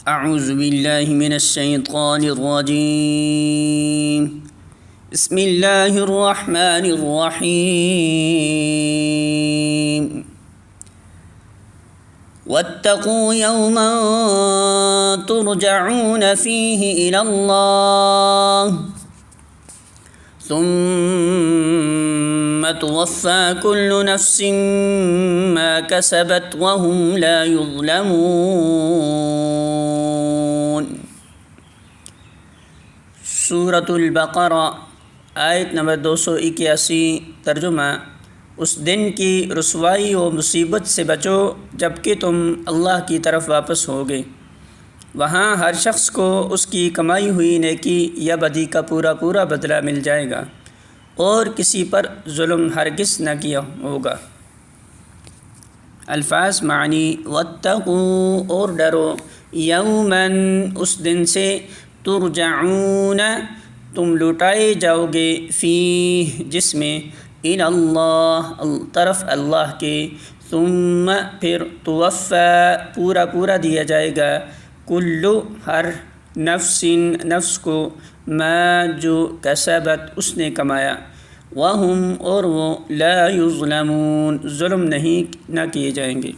اعوذ باللہ من الشیطان الرجیم بسم اللہ الرحمن الرحیم واتقوا یوما ترجعون فیہ الی اللہ ثم توفى كل نفس ما كسبت وهم لا يظلمون۔ سورۃ البقرہ آیت نمبر 281۔ ترجمہ: اس دن کی رسوائی و مصیبت سے بچو جب کہ تم اللہ کی طرف واپس ہوگے، وہاں ہر شخص کو اس کی کمائی ہوئی نیکی یا بدی کا پورا بدلہ مل جائے گا، اور کسی پر ظلم ہرگز نہ کیا ہوگا۔ الفاظ معنی: واتقوا، اور ڈرو، یوماً، اس دن سے، ترجعون، تم لوٹائے جاؤ گے، فیہ، جس میں، الی اللہ، طرف اللہ کے، ثم، پھر، توفی، پورا دیا جائے گا، کل، ہر، نفس، نفس کو، ما، جو، کسبت، اس نے کمایا، وہم، اور وہ، لا یظلمون، ظلم نہ کیے جائیں گے۔